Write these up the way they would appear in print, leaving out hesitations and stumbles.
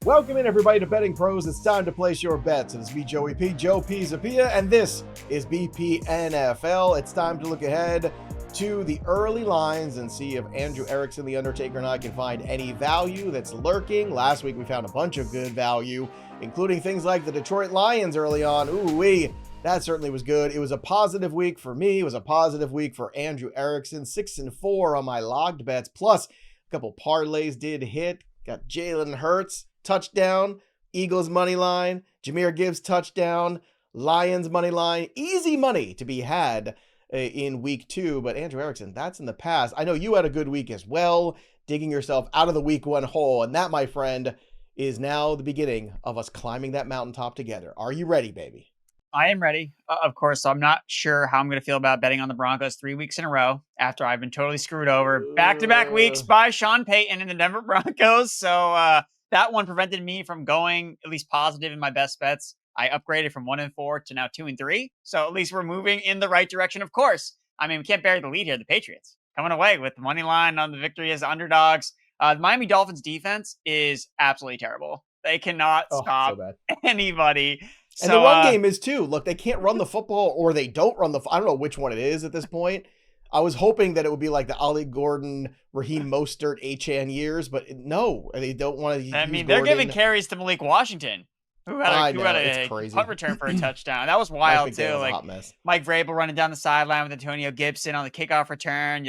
Welcome in, everybody, to Betting Pros. It's time to place your bets. It's me, Joey P, Joe Pisapia, and this is BP NFL. It's time to look ahead to the early lines and see if Andrew Erickson, the Undertaker, and I can find any value that's lurking. Last week, we found a bunch of good value, including things like the Detroit Lions early on. Ooh-wee, that certainly was good. It was a positive week for me. It was a positive week for Andrew Erickson. 6-4 on my logged bets, plus a couple parlays did hit. Got Jalen Hurts touchdown, Eagles money line, Jahmyr Gibbs touchdown, Lions money line. Easy money to be had in week 2, but Andrew Erickson, that's in the past. I know you had a good week as well, digging yourself out of the week 1 hole, and that, my friend, is now the beginning of us climbing that mountaintop together. Are you ready, baby? I am ready. Of course, I'm not sure how I'm going to feel about betting on the Broncos 3 weeks in a row after I've been totally screwed over back-to-back weeks by Sean Payton and the Denver Broncos. So that one prevented me from going at least positive in my best bets. I upgraded from 1-4 to now 2-3. So at least we're moving in the right direction. Of course, I mean, we can't bury the lead here. The Patriots coming away with the money line on the victory as underdogs. The Miami Dolphins defense is absolutely terrible. They cannot stop anybody. And the run game is too. Look, they can't run the football, or they don't run the. I don't know which one it is at this point. I was hoping that it would be like the Ollie Gordon, Raheem Mostert, Achane years, but no, they don't want to. I mean, they're giving carries to Malik Washington, who had a punt return for a touchdown. That was wild too. Like Mike Vrabel running down the sideline with Antonio Gibson on the kickoff return.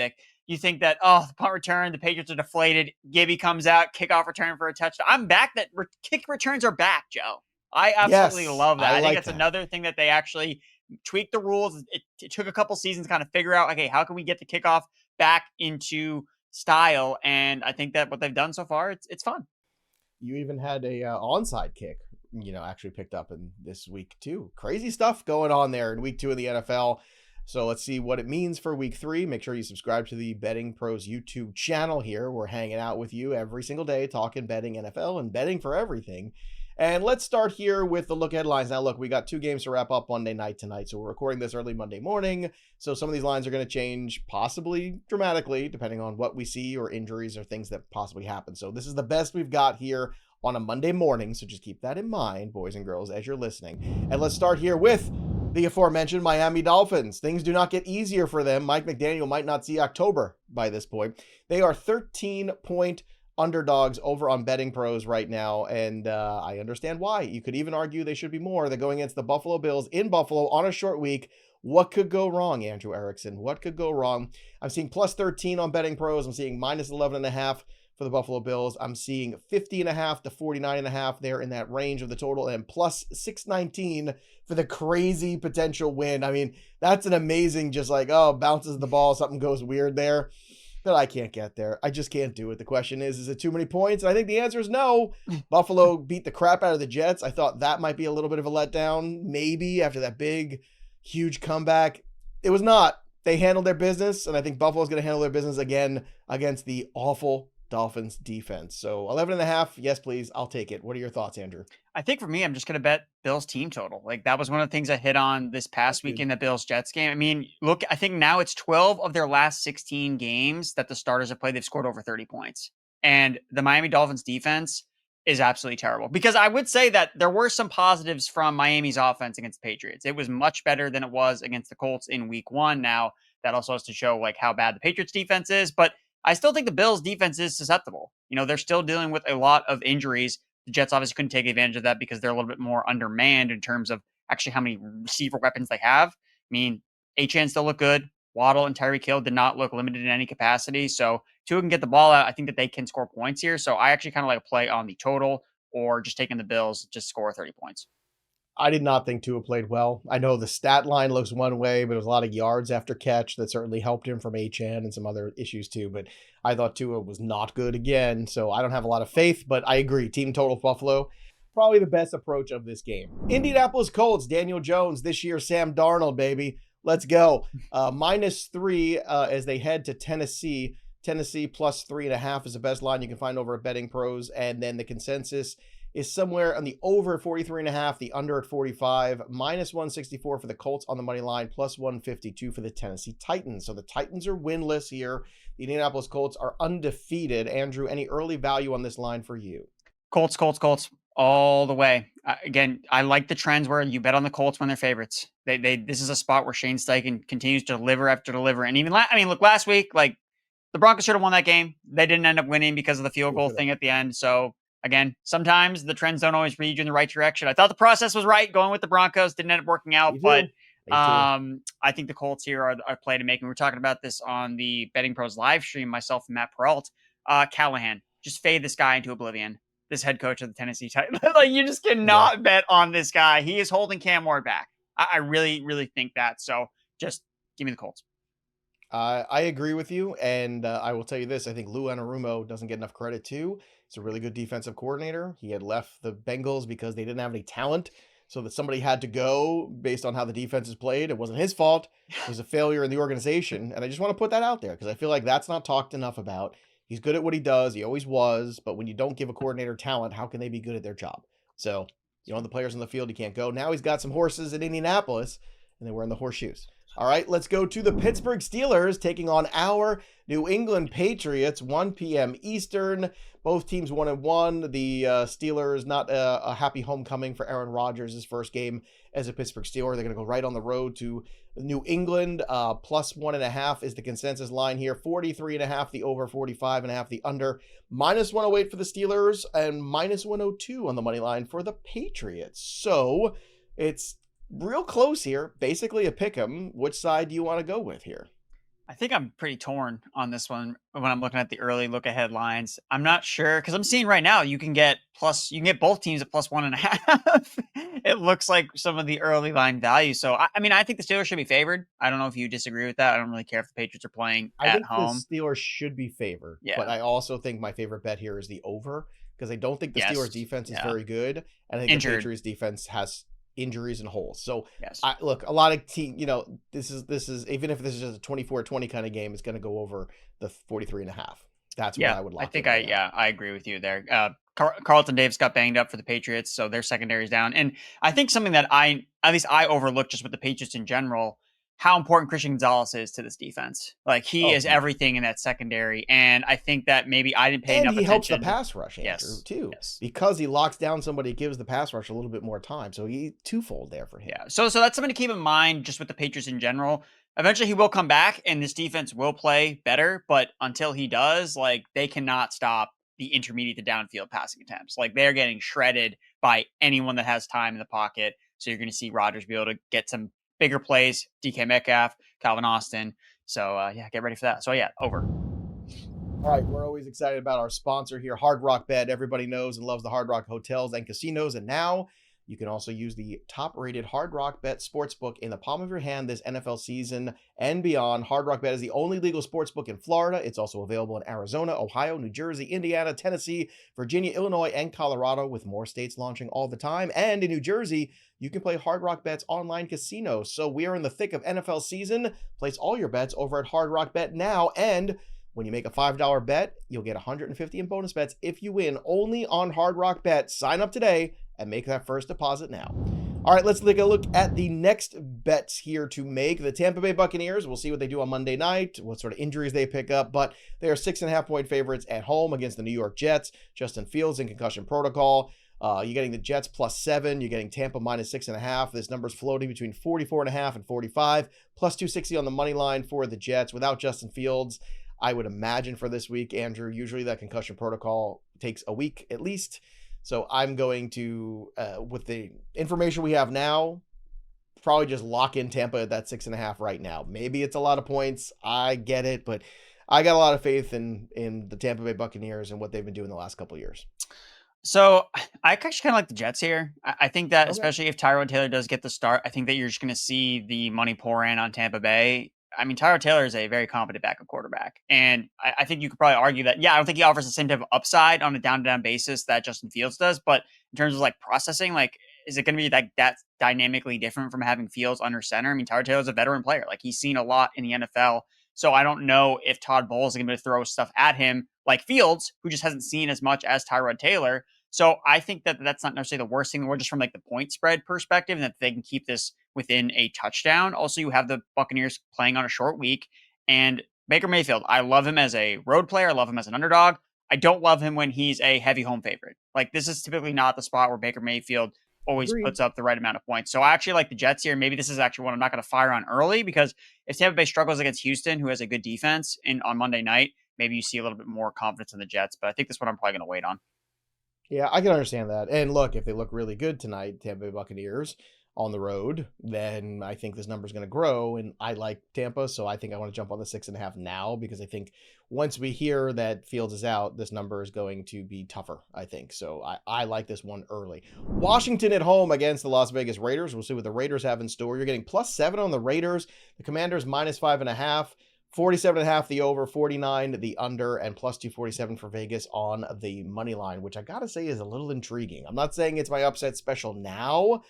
You think that, the punt return, the Patriots are deflated. Gibby comes out, kickoff return for a touchdown. I'm back that kick returns are back, Joe. I absolutely love that. I think that's another thing that they actually tweaked the rules. It took a couple seasons to kind of figure out, okay, how can we get the kickoff back into style? And I think that what they've done so far, it's fun. You even had a onside kick, actually picked up in this week too. Crazy stuff going on there in week 2 of the NFL. So let's see what it means for week 3. Make sure you subscribe to the Betting Pros YouTube channel here. We're hanging out with you every single day, talking betting NFL and betting for everything. And let's start here with the look ahead lines. Now, look, we got 2 games to wrap up Monday night tonight, so we're recording this early Monday morning. So some of these lines are going to change possibly dramatically, depending on what we see or injuries or things that possibly happen. So this is the best we've got here on a Monday morning, so just keep that in mind, boys and girls, as you're listening. And let's start here with the aforementioned Miami Dolphins. Things do not get easier for them. Mike McDaniel might not see October by this point. They are 13-point underdogs over on Betting Pros right now, and I understand why. You could even argue they should be more. They're going against the Buffalo Bills in Buffalo on a short week. What could go wrong, Andrew Erickson? What could go wrong? I'm seeing plus 13 on Betting Pros. I'm seeing minus 11.5 for the Buffalo Bills. I'm seeing 50.5 to 49.5 there in that range of the total, and plus 619 for the crazy potential win. I mean, that's an amazing, just like, bounces the ball, something goes weird there. That I can't get there. I just can't do it. The question is it too many points? And I think the answer is no. Buffalo beat the crap out of the Jets. I thought that might be a little bit of a letdown, maybe, after that big, huge comeback. It was not. They handled their business, and I think Buffalo's going to handle their business again against the awful Dolphins defense. So 11.5, yes, please. I'll take it. What are your thoughts, Andrew? I think for me, I'm just going to bet Bills team total. Like, that was one of the things I hit on this past week in the Bills-Jets game. I mean, look, I think now it's 12 of their last 16 games that the starters have played. They've scored over 30 points. And the Miami Dolphins defense is absolutely terrible. Because I would say that there were some positives from Miami's offense against the Patriots. It was much better than it was against the Colts in week 1. Now, that also has to show like how bad the Patriots defense is. But I still think the Bills defense is susceptible. They're still dealing with a lot of injuries. The Jets obviously couldn't take advantage of that because they're a little bit more undermanned in terms of actually how many receiver weapons they have. I mean, Achane still look good. Waddle and Tyreek Hill did not look limited in any capacity. So Tua can get the ball out. I think that they can score points here. So I actually kind of like a play on the total or just taking the Bills, just score 30 points. I did not think Tua played well. I know the stat line looks one way, but it was a lot of yards after catch that certainly helped him from Achane and some other issues too. But I thought Tua was not good again, so I don't have a lot of faith, but I agree. Team total Buffalo, probably the best approach of this game. Indianapolis Colts, Daniel Jones, this year Sam Darnold, baby. Let's go. -3 as they head to Tennessee. Tennessee plus 3.5 is the best line you can find over at Betting Pros, and then the consensus is somewhere on the over at 43.5, the under at 45, -164 for the Colts on the money line, plus 152 for the Tennessee Titans. So the Titans are winless here. The Indianapolis Colts are undefeated. Andrew, any early value on this line for you? Colts all the way. Again, I like the trends where you bet on the Colts when they're favorites. This is a spot where Shane Steichen continues to deliver after deliver. And even, look, last week, like the Broncos should have won that game. They didn't end up winning because of the field goal thing at the end. So again, sometimes the trends don't always lead you in the right direction. I thought the process was right going with the Broncos, didn't end up working out, but I think the Colts here are play to make. And we're talking about this on the Betting Pros live stream, myself and Matt Peralt. Callahan, just fade this guy into oblivion. This head coach of the Tennessee Titans. Like, you just cannot bet on this guy. He is holding Cam Ward back. I really, really think that. So just give me the Colts. I agree with you, and I will tell you this. I think Lou Anarumo doesn't get enough credit, too. He's a really good defensive coordinator. He had left the Bengals because they didn't have any talent, so that somebody had to go based on how the defense is played. It wasn't his fault. It was a failure in the organization, and I just want to put that out there because I feel like that's not talked enough about. He's good at what he does. He always was, but when you don't give a coordinator talent, how can they be good at their job? So, the players on the field, you can't go. Now he's got some horses in Indianapolis, and they're wearing the horseshoes. All right, let's go to the Pittsburgh Steelers taking on our New England Patriots, 1 p.m. Eastern. Both teams 1-1. The Steelers, not a happy homecoming for Aaron Rodgers, his first game as a Pittsburgh Steeler. They're going to go right on the road to New England. Plus 1.5 is the consensus line here. 43.5 the over, 45.5 the under. Minus 108 for the Steelers and minus 102 on the money line for the Patriots. So it's real close here. Basically a pick 'em. Which side do you want to go with here? I think I'm pretty torn on this one when I'm looking at the early look ahead lines. I'm not sure because I'm seeing right now you can get both teams at plus 1.5. It looks like some of the early line value. So I think the Steelers should be favored. I don't know if you disagree with that. I don't really care if the Patriots are playing at home. The Steelers should be favored, but I also think my favorite bet here is the over because I don't think the Steelers defense is very good, and I think the Patriots defense has injuries and holes. So yes. Look, a lot of team, this is even if this is just a 24-20 kind of game, it's going to go over the 43.5. That's what I would like. I agree with you there. Carlton Davis got banged up for the Patriots, so their secondary is down. And I think something that I overlooked just with the Patriots in general, how important Christian Gonzalez is to this defense. Like he is everything in that secondary. And I think that maybe I didn't pay enough attention. And he helps the pass rush, Andrew, too. Yes. Because he locks down somebody, gives the pass rush a little bit more time. So he twofold there for him. Yeah. So that's something to keep in mind just with the Patriots in general. Eventually he will come back and this defense will play better. But until he does, like they cannot stop the intermediate to downfield passing attempts. Like they're getting shredded by anyone that has time in the pocket. So you're going to see Rodgers be able to get some bigger plays, DK Metcalf, Calvin Austin. So, get ready for that. So, over. All right, we're always excited about our sponsor here, Hard Rock Bet. Everybody knows and loves the Hard Rock hotels and casinos, and now you can also use the top-rated Hard Rock Bet sportsbook in the palm of your hand this NFL season and beyond. Hard Rock Bet is the only legal sportsbook in Florida. It's also available in Arizona, Ohio, New Jersey, Indiana, Tennessee, Virginia, Illinois, and Colorado, with more states launching all the time. And in New Jersey, you can play Hard Rock Bet's online casino. So we are in the thick of NFL season. Place all your bets over at Hard Rock Bet now. And when you make a $5 bet, you'll get $150 in bonus bets if you win, only on Hard Rock Bet. Sign up today and make that first deposit now. All right, let's take a look at the next bets here to make. The Tampa Bay Buccaneers, we'll see what they do on Monday night, what sort of injuries they pick up, but they are 6.5-point favorites at home against the New York Jets. Justin Fields in concussion protocol. You're getting the Jets plus 7. You're getting Tampa minus 6.5. This number's floating between 44.5 and 45. Plus 260 on the money line for the Jets without Justin Fields. I would imagine for this week, Andrew, usually that concussion protocol takes a week at least. So I'm going to, with the information we have now, probably just lock in Tampa at that 6.5 right now. Maybe it's a lot of points. I get it, but I got a lot of faith in the Tampa Bay Buccaneers and what they've been doing the last couple of years. So I actually kind of like the Jets here. I think that especially if Tyrod Taylor does get the start, I think that you're just going to see the money pour in on Tampa Bay. I mean, Tyrod Taylor is a very competent backup quarterback. And I think you could probably argue that, I don't think he offers the same type of upside on a down-to-down basis that Justin Fields does. But in terms of like processing, like, is it going to be like that dynamically different from having Fields under center? I mean, Tyrod Taylor is a veteran player. Like he's seen a lot in the NFL. So I don't know if Todd Bowles is going to throw stuff at him like Fields, who just hasn't seen as much as Tyrod Taylor. So I think that that's not necessarily the worst thing. We're just from like the point spread perspective, and that they can keep this within a touchdown. Also, you have the Buccaneers playing on a short week, and Baker Mayfield. I love him as a road player. I love him as an underdog. I don't love him when he's a heavy home favorite. Like, this is typically not the spot where Baker Mayfield always Agreed. puts up the right amount of points. So I actually like the Jets here. Maybe this is actually one I'm not going to fire on early, because if Tampa Bay struggles against Houston, who has a good defense on Monday night, maybe you see a little bit more confidence in the Jets. But I think this one I'm probably going to wait on. Yeah, I can understand that. And look, if they look really good tonight, Tampa Bay Buccaneers on the road, then I think this number is going to grow. And I like Tampa, so I think I want to jump on the 6.5 now, because I think once we hear that Fields is out, this number is going to be tougher, I think. So I like this one early. Washington at home against the Las Vegas Raiders. We'll see what the Raiders have in store. You're getting +7 on the Raiders. The Commanders -5.5. 47.5 the over, 49 the under, and +247 for Vegas on the money line, which I gotta say is a little intriguing. I'm not saying it's my upset special now,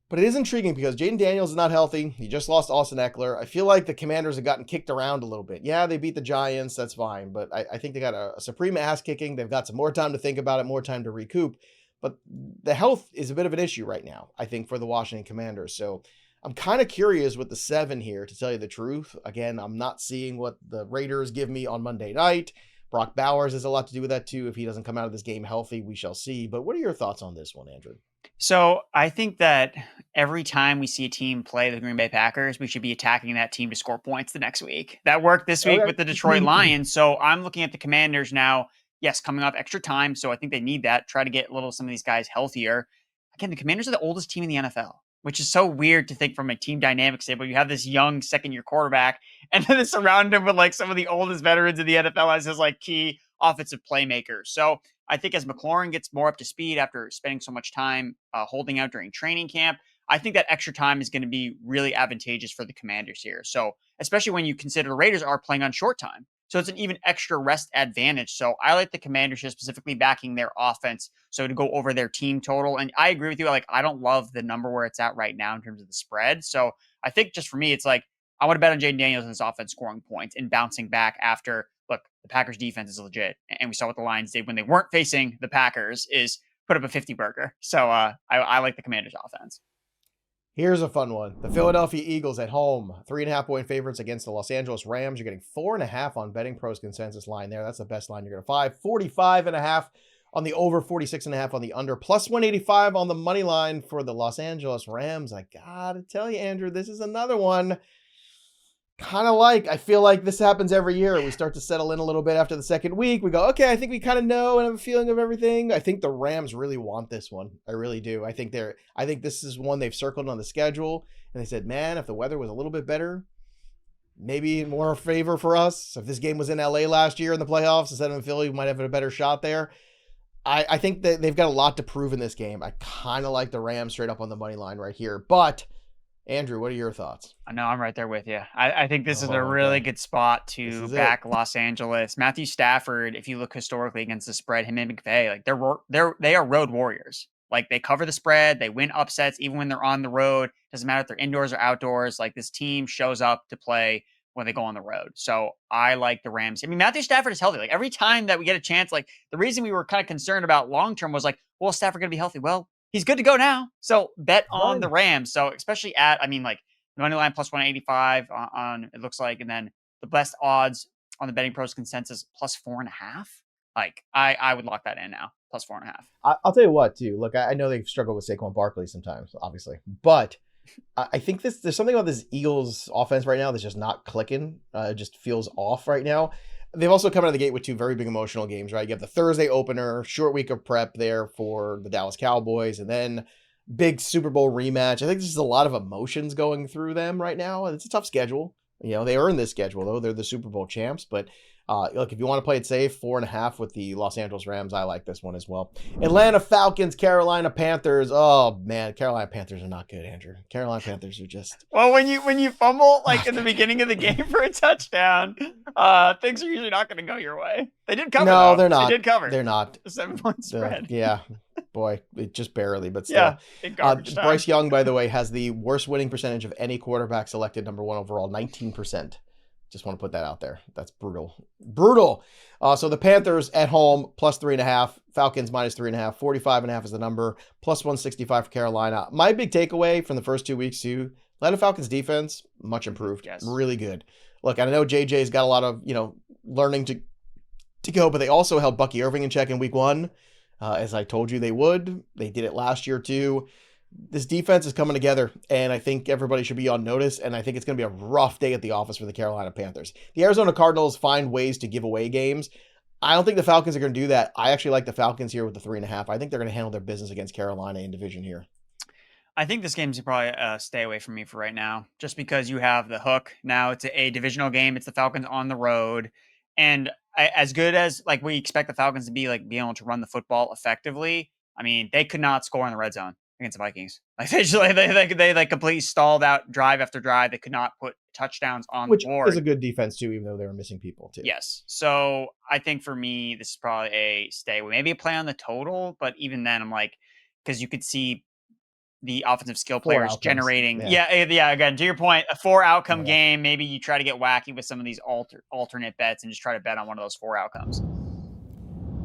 but it is intriguing because Jaden Daniels is not healthy. He just lost Austin Eckler. I feel like the Commanders have gotten kicked around a little bit. Yeah, they beat the Giants. That's fine. But I think they got a supreme ass kicking. They've got some more time to think about it, more time to recoup. But the health is a bit of an issue right now, I think, for the Washington Commanders. So I'm kind of curious with the 7 here, to tell you the truth. Again, I'm not seeing what the Raiders give me on Monday night. Brock Bowers has a lot to do with that too. If he doesn't come out of this game healthy, we shall see. But what are your thoughts on this one, Andrew? So I think that every time we see a team play the Green Bay Packers, we should be attacking that team to score points the next week. That worked this week with the Detroit Lions. So I'm looking at the Commanders now. Yes, coming off extra time. So I think they need that. Try to get some of these guys healthier. Again, the Commanders are the oldest team in the NFL, which is so weird to think from a team dynamic standpoint. You have this young second-year quarterback, and then they surround him with like some of the oldest veterans in the NFL as his like key offensive playmakers. So I think as McLaurin gets more up to speed after spending so much time holding out during training camp, I think that extra time is going to be really advantageous for the Commanders here. So especially when you consider the Raiders are playing on short time. So it's an even extra rest advantage. So I like the Commanders here, specifically backing their offense. So to go over their team total. And I agree with you. Like, I don't love the number where it's at right now in terms of the spread. So I think just for me, it's like, I want to bet on Jaden Daniels and his offense scoring points and bouncing back after, look, the Packers defense is legit. And we saw what the Lions did when they weren't facing the Packers, is put up a 50 burger. So I like the Commanders offense. Here's a fun one. The Philadelphia Eagles at home, 3.5-point favorites against the Los Angeles Rams. You're getting 4.5 on BettingPros consensus line there. That's the best line you're going to find. 45.5 on the over, 46.5 on the under, +185 on the money line for the Los Angeles Rams. I gotta tell you, Andrew, this is another one. I feel like this happens every year. We start to settle in a little bit after the second week. We go, okay, I think we kind of know and have a feeling of everything. I think the Rams really want this one. I really do. I think this is one they've circled on the schedule, and they said, man, if the weather was a little bit better, maybe more favor for us. If this game was in LA last year in the playoffs instead of in Philly, we might have a better shot there. I think that they've got a lot to prove in this game. I kind of like the Rams straight up on the money line right here, but Andrew, what are your thoughts? I know, I'm right there with you. I think this is a really good spot to back Los Angeles. Matthew Stafford, if you look historically against the spread, him and McVay, like they are road warriors. Like, they cover the spread, they win upsets even when they're on the road. Doesn't matter if they're indoors or outdoors. Like, this team shows up to play when they go on the road. So I like the Rams. I mean, Matthew Stafford is healthy. Like, every time that we get a chance, like, the reason we were kind of concerned about long-term was like, well, Stafford going to be healthy? Well, he's good to go now. So bet on the Rams. So especially at, I mean, like, the money line +185 on it looks like, and then the best odds on the BettingPros consensus +4.5. Like, I would lock that in now, +4.5. I'll tell you what, too. Look, I know they've struggled with Saquon Barkley sometimes, obviously, but I think there's something about this Eagles offense right now that's just not clicking. It just feels off right now. They've also come out of the gate with 2 very big emotional games, right? You have the Thursday opener, short week of prep there for the Dallas Cowboys, and then big Super Bowl rematch. I think there's just a lot of emotions going through them right now. It's a tough schedule. You know, they earned this schedule, though. They're the Super Bowl champs. But look, if you want to play it safe, 4.5 with the Los Angeles Rams, I like this one as well. Atlanta Falcons, Carolina Panthers. Oh, man, Carolina Panthers are not good, Andrew. Carolina Panthers are just... Well, when you fumble, like, in the beginning of the game for a touchdown, things are usually not going to go your way. They did cover, No, though. They're not. They did cover. They're not. A 7-point spread. Yeah. Boy, just barely, but still. Yeah, Bryce Young, by the way, has the worst winning percentage of any quarterback selected number 1 overall, 19%. Just want to put that out there. That's brutal. Brutal. So the Panthers at home, +3.5. Falcons -3.5. 45.5 is the number. +165 for Carolina. My big takeaway from the first 2 weeks, too, Atlanta Falcons defense, much improved. Yes. Really good. Look, I know JJ's got a lot of, learning to to go, but they also held Bucky Irving in check in week 1. As I told you they would. They did it last year too. This defense is coming together, and I think everybody should be on notice, and I think it's going to be a rough day at the office for the Carolina Panthers. The Arizona Cardinals find ways to give away games. I don't think the Falcons are going to do that. I actually like the Falcons here with the 3.5. I think they're going to handle their business against Carolina in division here. I think this game's probably stay away from me for right now, just because you have the hook. Now it's a divisional game. It's the Falcons on the road. And as good as like we expect the Falcons to be, like being able to run the football effectively, I mean, they could not score in the red zone against the Vikings. Like they like completely stalled out drive after drive. They could not put touchdowns on Which the board. is a good defense too, even though they were missing people too. Yes. So I think for me, this is probably a stay away. Maybe a play on the total, but even then, I'm like, because you could see the offensive skill players generating. Yeah. Again, to your point, a 4 outcome game. Maybe you try to get wacky with some of these alternate bets and just try to bet on one of those 4 outcomes.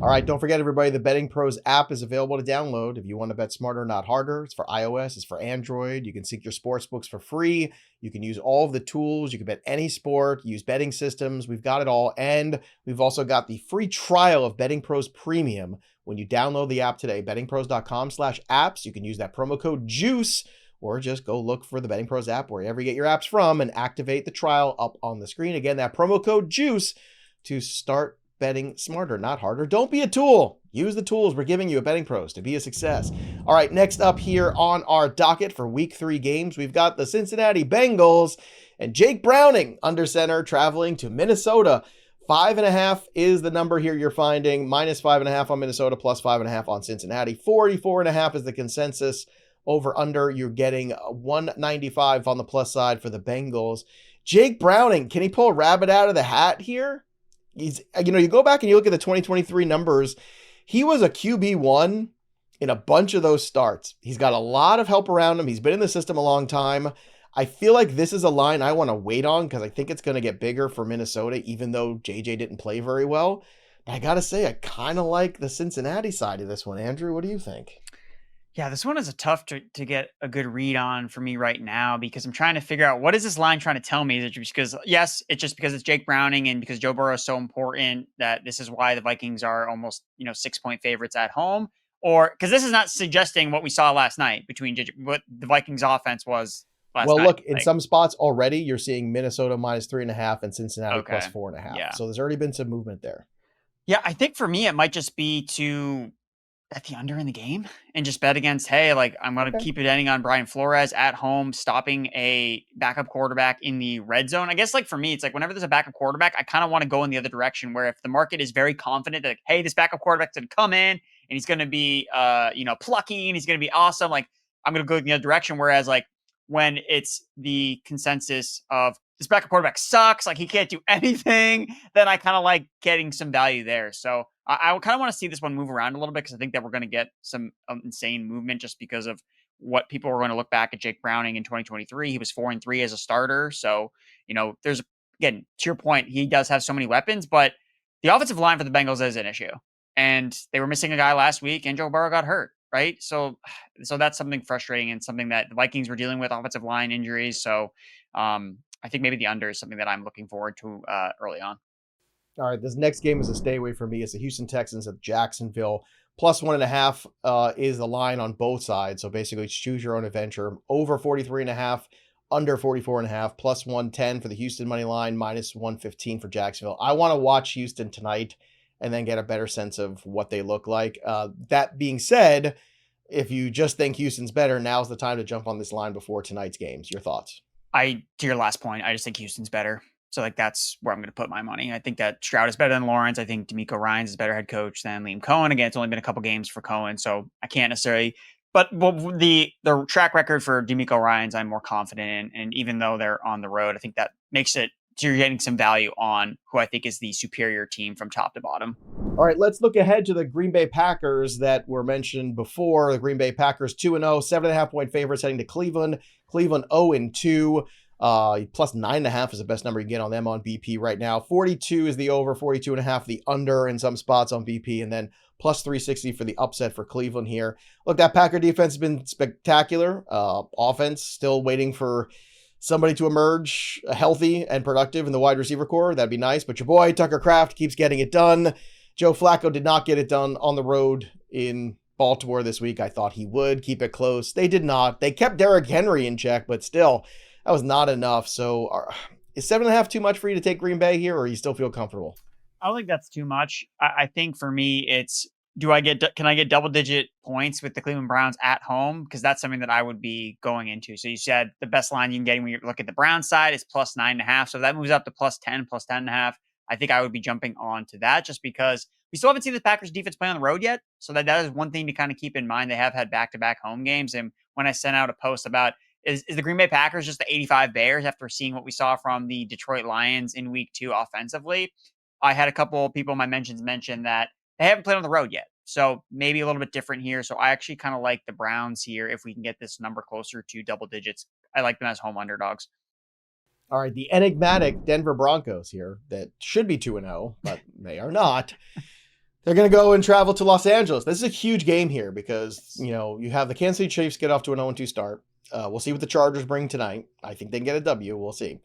All right, don't forget, everybody, the BettingPros app is available to download if you want to bet smarter, not harder. It's for iOS, it's for Android. You can sync your sports books for free. You can use all of the tools. You can bet any sport, use betting systems. We've got it all. And we've also got the free trial of BettingPros Premium. When you download the app today, bettingpros.com/apps, you can use that promo code JUICE, or just go look for the BettingPros app wherever you get your apps from and activate the trial up on the screen. Again, that promo code JUICE to start betting smarter, not harder. Don't be a tool. Use the tools we're giving you at BettingPros to be a success. All right, next up here on our docket for week 3 games, we've got the Cincinnati Bengals and Jake Browning under center traveling to Minnesota. 5.5 is the number here you're finding. -5.5 on Minnesota, +5.5 on Cincinnati. 44.5 is the consensus. Over under, you're getting 195 on the plus side for the Bengals. Jake Browning, can he pull a rabbit out of the hat here? You go back and you look at the 2023 numbers. He was a QB1 in a bunch of those starts. He's got a lot of help around him. He's been in the system a long time. I feel like this is a line I want to wait on because I think it's going to get bigger for Minnesota, even though JJ didn't play very well. But I got to say, I kind of like the Cincinnati side of this one. Andrew, what do you think? Yeah, this one is a tough to get a good read on for me right now because I'm trying to figure out what is this line trying to tell me? Is it just because, yes, it's just because it's Jake Browning and because Joe Burrow is so important that this is why the Vikings are almost, 6-point favorites at home? Or because this is not suggesting what we saw last night between what the Vikings offense was last night. Well, look, in some spots already, you're seeing Minnesota -3.5 and Cincinnati +4.5. Yeah. So there's already been some movement there. Yeah, I think for me, it might just be to bet the under in the game and just bet against, hey, like I'm going to keep betting on Brian Flores at home, stopping a backup quarterback in the red zone. I guess like for me, it's like whenever there's a backup quarterback, I kind of want to go in the other direction where if the market is very confident that, hey, this backup quarterback's going to come in and he's going to be, plucky and he's going to be awesome. Like I'm going to go in the other direction. Whereas like when it's the consensus of this backup quarterback sucks, like he can't do anything, then I kind of like getting some value there. So I kind of want to see this one move around a little bit because I think that we're going to get some insane movement just because of what people are going to look back at Jake Browning in 2023. He was 4-3 as a starter. So, there's, again, to your point, he does have so many weapons, but the offensive line for the Bengals is an issue. And they were missing a guy last week and Joe Burrow got hurt, right? So that's something frustrating and something that the Vikings were dealing with, offensive line injuries. So I think maybe the under is something that I'm looking forward to early on. All right, this next game is a stay away for me. It's the Houston Texans at Jacksonville. +1.5 is the line on both sides. So basically, choose your own adventure. Over 43.5, under 44.5, +110 for the Houston money line, -115 for Jacksonville. I want to watch Houston tonight and then get a better sense of what they look like. That being said, if you just think Houston's better, now's the time to jump on this line before tonight's games. Your thoughts? To your last point, I just think Houston's better. So like that's where I'm going to put my money. I think that Stroud is better than Lawrence. I think DeMeco Ryans is a better head coach than Liam Cohen. Again, it's only been a couple games for Cohen, so I can't necessarily. But the track record for DeMeco Ryans, I'm more confident in. And even though they're on the road, I think that makes it so you're getting some value on who I think is the superior team from top to bottom. All right, let's look ahead to the Green Bay Packers that were mentioned before. The Green Bay Packers 2-0, 7.5-point favorites heading to Cleveland. Cleveland 0-2. +9.5 is the best number you can get on them on BP right now. 42 is the over, 42.5 the under in some spots on BP, and then +360 for the upset for Cleveland here. Look, that Packer defense has been spectacular. Offense still waiting for somebody to emerge healthy and productive in the wide receiver core. That'd be nice. But your boy, Tucker Kraft, keeps getting it done. Joe Flacco did not get it done on the road in Baltimore this week. I thought he would keep it close. They did not. They kept Derrick Henry in check, but still, that was not enough. So is 7.5 too much for you to take Green Bay here, or you still feel comfortable? I don't think that's too much. I think for me, it's can I get double-digit points with the Cleveland Browns at home? Because that's something that I would be going into. So you said the best line you can get when you look at the Browns side is plus 9.5. So that moves up to plus 10, plus 10.5. I think I would be jumping on to that just because we still haven't seen the Packers defense play on the road yet. So that is one thing to kind of keep in mind. They have had back-to-back home games. And when I sent out a post about is the Green Bay Packers just the 85 Bears after seeing what we saw from the Detroit Lions in week 2 offensively, I had a couple of people in my mentions mention that they haven't played on the road yet. So maybe a little bit different here. So I actually kind of like the Browns here if we can get this number closer to double digits. I like them as home underdogs. All right, the enigmatic Denver Broncos here that should be 2-0, but they are not. They're going to go and travel to Los Angeles. This is a huge game here because, you have the Kansas City Chiefs get off to an 0-2 start. We'll see what the Chargers bring tonight. I think they can get a W. We'll see.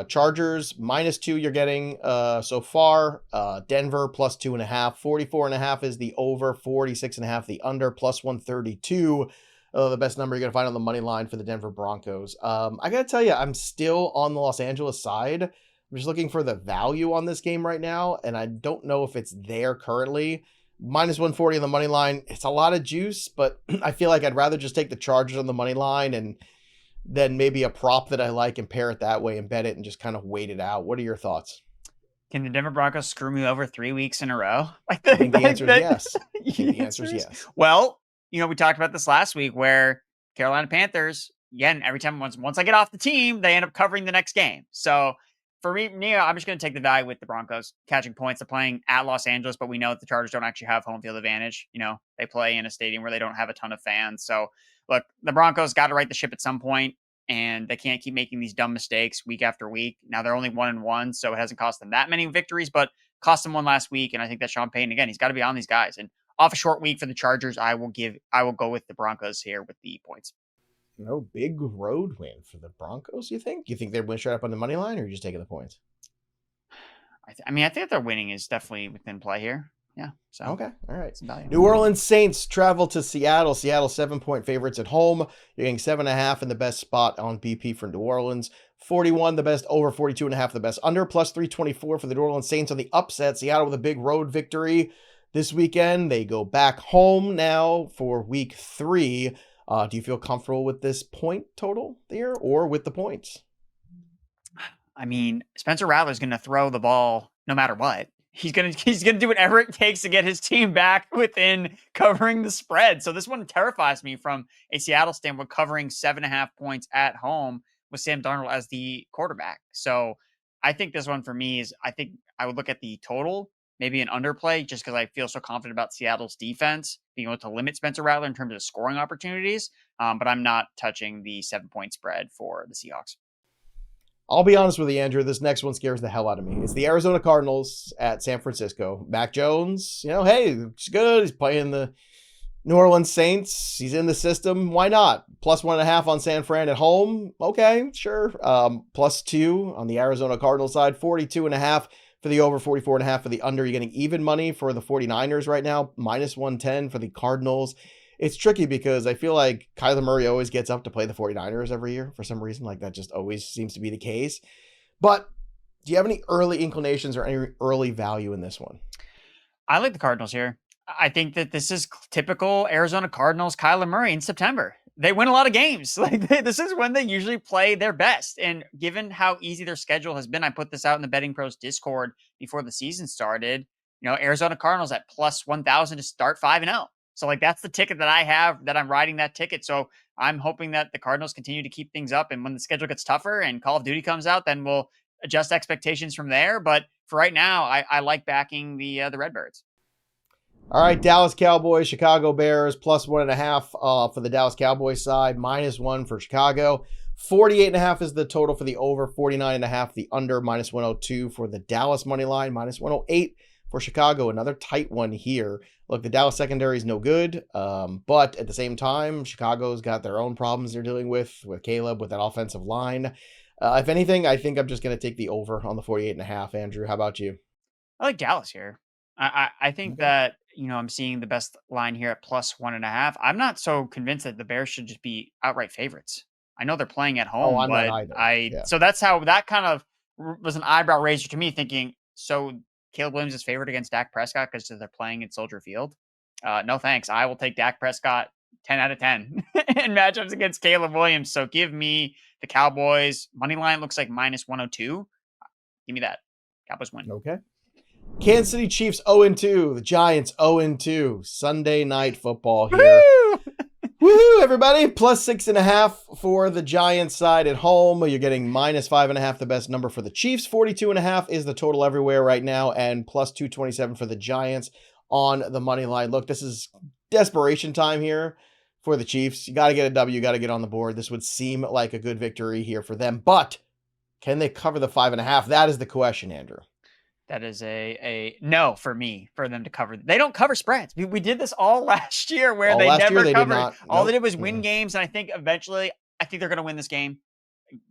Chargers -2 you're getting so far. Denver plus 2.5. 44.5 is the over. 46.5 the under. Plus 132. The best number you're going to find on the money line for the Denver Broncos. I got to tell you, I'm still on the Los Angeles side. I'm just looking for the value on this game right now, and I don't know if it's there currently. -140 on the money line. It's a lot of juice, but I feel like I'd rather just take the Chargers on the money line and then maybe a prop that I like and pair it that way and bet it and just kind of wait it out. What are your thoughts? Can the Denver Broncos screw me over 3 weeks in a row? I think the answer is yes. I think the answer is yes. Well, we talked about this last week where Carolina Panthers, again, every time once I get off the team, they end up covering the next game. So for me, I'm just going to take the value with the Broncos catching points. They're playing at Los Angeles, but we know that the Chargers don't actually have home field advantage. They play in a stadium where they don't have a ton of fans. So look, the Broncos got to right the ship at some point, and they can't keep making these dumb mistakes week after week. Now they're only 1-1, so it hasn't cost them that many victories, but cost them one last week. And I think that Sean Payton, again, he's got to be on these guys. And off a short week for the Chargers, I will go with the Broncos here with the points. No big road win for the Broncos, you think? You think they're win straight up on the money line, or are you just taking the points? I think their winning is definitely within play here. Yeah. So okay. All right. Value. New Orleans Saints travel to Seattle. Seattle 7-point favorites at home. You're getting 7.5 in the best spot on BP for New Orleans. 41 the best over. 42.5 the best under. Plus 324 for the New Orleans Saints on the upset. Seattle with a big road victory this weekend. They go back home now for week 3. Do you feel comfortable with this point total there or with the points? Spencer Rattler's going to throw the ball no matter what. He's going to do whatever it takes to get his team back within covering the spread. So this one terrifies me from a Seattle standpoint, covering 7.5 points at home with Sam Darnold as the quarterback. So I think this one for me is, I think I would look at the total, maybe an underplay, just because I feel so confident about Seattle's defense being able to limit Spencer Rattler in terms of scoring opportunities. But I'm not touching the 7-point spread for the Seahawks. I'll be honest with you, Andrew. This next one scares the hell out of me. It's the Arizona Cardinals at San Francisco. Mac Jones, hey, it's good. He's playing the New Orleans Saints. He's in the system. Why not? Plus 1.5 on San Fran at home. Okay, sure. Plus 2 on the Arizona Cardinals side. 42.5 for the over, 44.5 for the under. You're getting even money for the 49ers right now. Minus 110 for the Cardinals. It's tricky because I feel like Kyler Murray always gets up to play the 49ers every year for some reason. Like that just always seems to be the case. But do you have any early inclinations or any early value in this one? I like the Cardinals here. I think that this is typical Arizona Cardinals, Kyler Murray in September. They win a lot of games. This is when they usually play their best. And given how easy their schedule has been, I put this out in the BettingPros Discord before the season started. Arizona Cardinals at plus 1,000 to start 5-0. So that's the ticket that I have, that I'm riding that ticket. So I'm hoping that the Cardinals continue to keep things up. And when the schedule gets tougher and Call of Duty comes out, then we'll adjust expectations from there. But for right now, I like backing the Redbirds. All right, Dallas Cowboys, Chicago Bears, plus 1.5 for the Dallas Cowboys side, -1 for Chicago. 48.5 is the total for the over, 49.5 the under, -102 for the Dallas money line, -108 for Chicago. Another tight one here. Look, the Dallas secondary is no good, but at the same time, Chicago's got their own problems they're dealing with Caleb, with that offensive line. If anything, I think I'm just going to take the over on the 48.5. Andrew, how about you? I like Dallas here. I think Okay. that, I'm seeing the best line here at plus 1.5. I'm not so convinced that the Bears should just be outright favorites. I know they're playing at Oh, home, I'm not but either. Yeah. so that's how that kind of was an eyebrow raiser to me, thinking, so Caleb Williams is favored against Dak Prescott because they're playing at Soldier Field. No thanks. I will take Dak Prescott 10 out of 10 in matchups against Caleb Williams. So give me the Cowboys. Money line looks like minus 102. Give me that. Cowboys win. Okay. Kansas City Chiefs 0-2. The Giants 0-2. Sunday night football here. Woohoo, everybody. Plus 6.5 for the Giants side at home. You're getting minus 5.5, the best number for the Chiefs. 42.5 is the total everywhere right now, and plus 227 for the Giants on the money line. Look, this is desperation time here for the Chiefs. You got to get a W. You got to get on the board. This would seem like a good victory here for them, but can they cover the 5.5? That is the question, Andrew. That is a no for me, for them to cover. They don't cover spreads. We did this all last year where they never covered. All they did was win games, and I think eventually, they're going to win this game.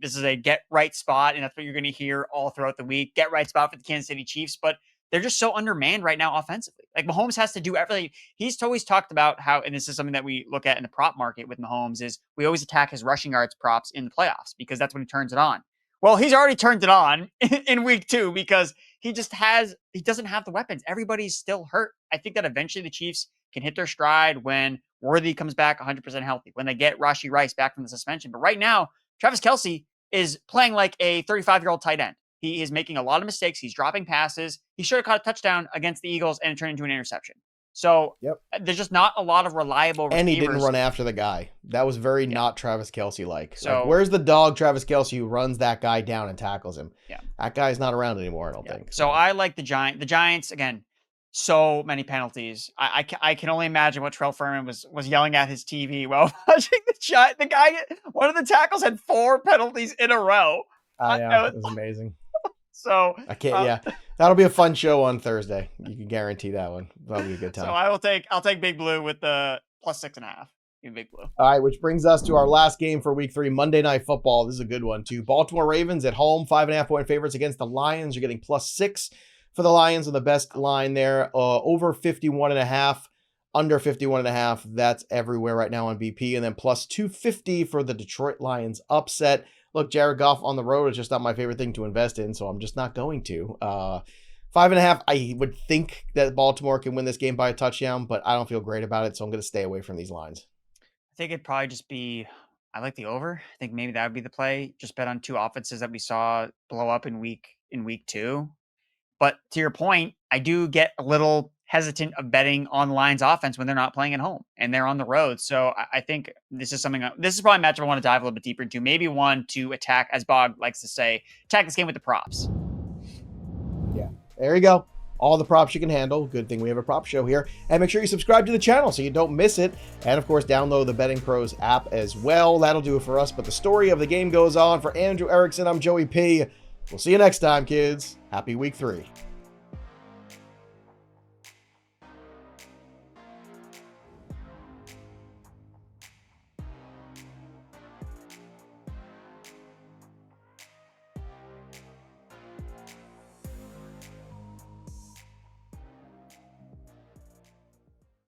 This is a get right spot, and that's what you're going to hear all throughout the week. Get right spot for the Kansas City Chiefs, but they're just so undermanned right now offensively. Like, Mahomes has to do everything. He's always talked about how, and this is something that we look at in the prop market with Mahomes, is we always attack his rushing yards props in the playoffs because that's when he turns it on. Well, he's already turned it on in week 2 because he doesn't have the weapons. Everybody's still hurt. I think that eventually the Chiefs can hit their stride when Worthy comes back 100% healthy, when they get Rashee Rice back from the suspension. But right now, Travis Kelce is playing like a 35-year-old tight end. He is making a lot of mistakes. He's dropping passes. He should have caught a touchdown against the Eagles and it turned into an interception. So there's just not a lot of reliable receivers. And he didn't run after the guy. That was very not Travis Kelce-like. So, where's the dog Travis Kelce who runs that guy down and tackles him? Yeah. That guy's not around anymore, I don't think. So I like the Giants. The Giants, again, so many penalties. I can only imagine what Trell Furman was yelling at his TV while watching the Giants. The guy, one of the tackles had 4 penalties in a row. It was amazing. So I can't. That'll be a fun show on Thursday. You can guarantee that one. That'll be a good time. So I'll take Big Blue with the plus 6.5. In Big Blue. All right, which brings us to our last game for week 3, Monday Night Football. This is a good one too. Baltimore Ravens at home, 5.5 point favorites against the Lions. You're getting plus 6 for the Lions on the best line there. Over 51.5, under 51.5. That's everywhere right now on BP, and then plus 250 for the Detroit Lions upset. Look, Jared Goff on the road is just not my favorite thing to invest in, so I'm just not going to. 5.5, I would think that Baltimore can win this game by a touchdown, but I don't feel great about it, so I'm going to stay away from these lines. I think it'd probably just be, I like the over. I think maybe that would be the play. Just bet on 2 offenses that we saw blow up in week 2. But to your point, I do get a little hesitant of betting on Lions offense when they're not playing at home and they're on the road. So I think this is probably a matchup I want to dive a little bit deeper into. Maybe one to attack, as Bog likes to say, attack this game with the props. Yeah, there you go. All the props you can handle. Good thing we have a prop show here. And make sure you subscribe to the channel so you don't miss it. And of course, download the BettingPros app as well. That'll do it for us. But the story of the game goes on. For Andrew Erickson, I'm Joey P. We'll see you next time, kids. Happy week 3.